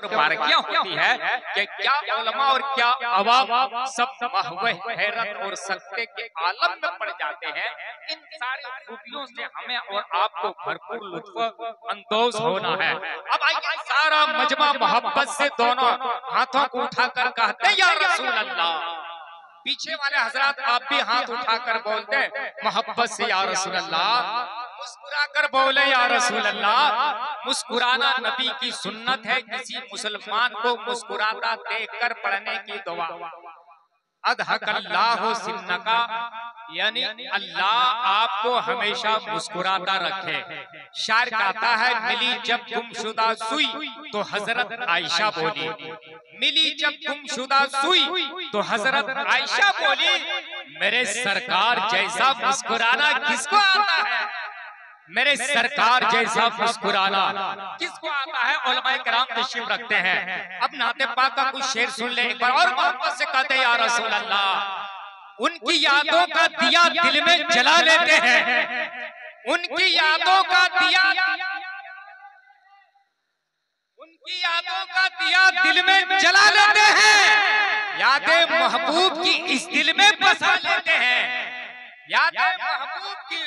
बारकियां होती है कि क्या उलमा और क्या अवाम सब महवे हैरत और सकते के आलम में पड़ जाते हैं। इन सारी खूबियों से हमें और आपको भरपूर लुत्फ अंदोज होना है। अब आइए सारा मजमा मोहब्बत से दोनों हाथों को उठाकर कहते हैं या रसूल अल्लाह। पीछे वाले हजरात आप भी हाथ उठाकर बोलते मोहब्बत से या रसूल अल्लाह, मुस्कुरा कर बोले या रसूल अल्लाह। मुस्कुराना नबी की सुन्नत है, किसी मुसलमान को मुस्कुराता देखकर पढ़ने की दुआ। अदहकल्लाहु सिन्नका, यानी अल्लाह आपको हमेशा मुस्कुराता रखे। शायर कहता है मिली जब गुमशुदा सुई तो हजरत आयशा बोली, मिली जब गुमशुदा सुई तो हजरत आयशा बोली, मेरे सरकार जैसा मुस्कुराना किसको आता है, मेरे सरकार जैसा मुस्कुराना किसको आता है। उलमाए किराम तशरीफ रखते हैं। अब नाते पाक का कुछ शेर सुन ले एक बार और मोहब्बत से कहते या रसूल अल्लाह। उनकी यादों का दिया दिल में जला लेते हैं, उनकी यादों का दिया, उनकी यादों का दिया दिल में जला लेते हैं, यादें महबूब की इस दिल में बसा लेते हैं, यादें महबूब की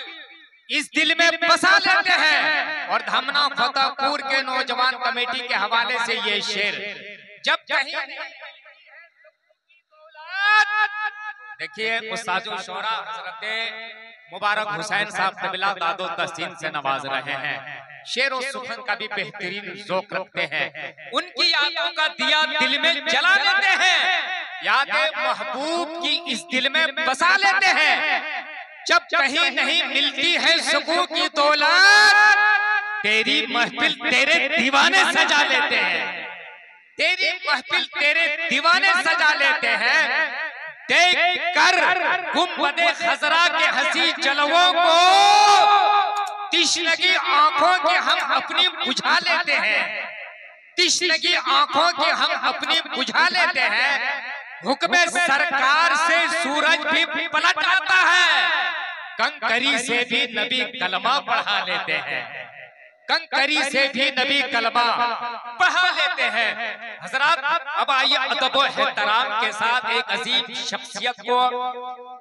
इस दिल में बसा लेते हैं। और धमना फतेहपुर के नौजवान कमेटी के हवाले से ये शेर, जब कहीं देखिए उस्तादुल शोरा हजरत मुबारक हुसैन साहब क़िबला दादो तहसीन से नवाज रहे हैं, शेर और सुखन का भी बेहतरीन ज़ौक़ रखते हैं। उनकी यादों का दिया दिल में जला लेते हैं, यादें महबूब की इस दिल में बसा लेते हैं। जब कहीं नहीं मिलती है सुकून की दौलत, तेरी महफिल तेरे दीवाने सजा लेते हैं, तेरी महफिल तेरे दीवाने सजा लेते हैं। देख कर गुंबदे खजरा के हंसी जलवों को, तिश्नगी आंखों की हम अपनी बुझा लेते हैं, तिश्नगी आंखों की हम अपनी बुझा लेते हैं। हुक्म सरकार से सूरज भी पलट आता है, कंकरी से भी नबी कलमा पढ़ा लेते हैं, कंकरी से भी नबी कलमा पढ़ा लेते हैं। हजरात अब आइए अदब और एहतराम के साथ एक अजीम शख्सियत को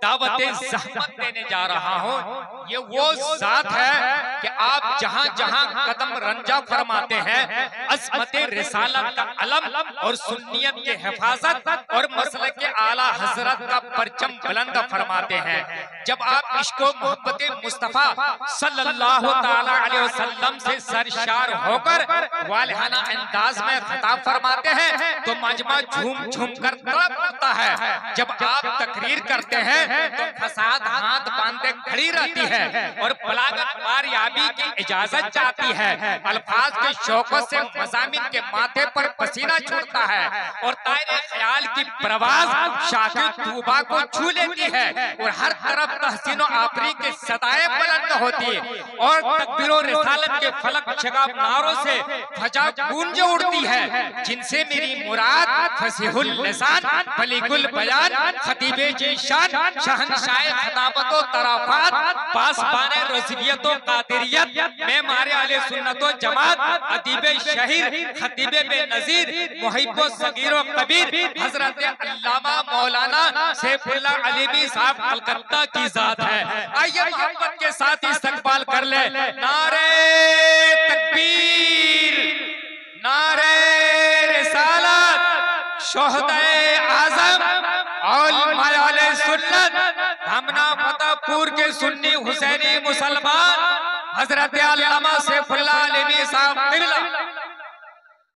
दावत ज़हमत देने जा रहा हूँ। ये वो जात है कि आप जहाँ जहाँ कदम रंजा फरमाते हैं, अज़मत रिसालत का अलम और सुन्नियत की हिफाजत और मसलक के आला हजरत का परचम बुलंद फरमाते हैं। जब आप इश्क़ो मोहब्बत मुस्तफ़ा सल्लल्लाहु तआला अलैहि वसल्लम से सरशार होकर वालिहाना अंदाज में खिताब फरमाते हैं तो मजमा झूम झूम कर तड़प उठता है। जब आप तकरीर करते हैं तो फसाद हाथ बांधे खड़ी रहती है और बलागत बारियाबी की इजाजत चाहती है। अल्फाज के शौकत से मज़ामिन के माथे पर पसीना छूटता है और तायरे ख्याल की प्रवाज शाकिर तूबा को छू लेती है और हर तरफ तहसीनो आफरी के सदाएं बुलंद होती है और तकबीरो रिसालत के फलक शगाब नारों से फजा गूंज उड़ती है। जिनसे मेरी मुराद फसीहुल लिसान बलीगुल बयान खतीबे जीशान शहनशाह खताबतो तराफात पासबाने रज़वियतो कादिरियत में मारे आले सुन्नतो जमात अदीबे शहीर खतीबे बेनज़ीर मुहिब्बो सगीरो कबीर हजरत अल्लामा मौलाना सैफुल्लाह अलीमी साहब कलकत्ता की जात है। आइए मोहब्बत के साथ इस्तकबाल कर ले। नारे तकबीर, नारे रिसालत, शोहदाए आज़म और मायाले सुन्नत, धमना फतेहपुर के सुन्नी हुसैनी मुसलमान हजरत अल्लामा सैफुल्लाह अलीमी साहब क़िबला।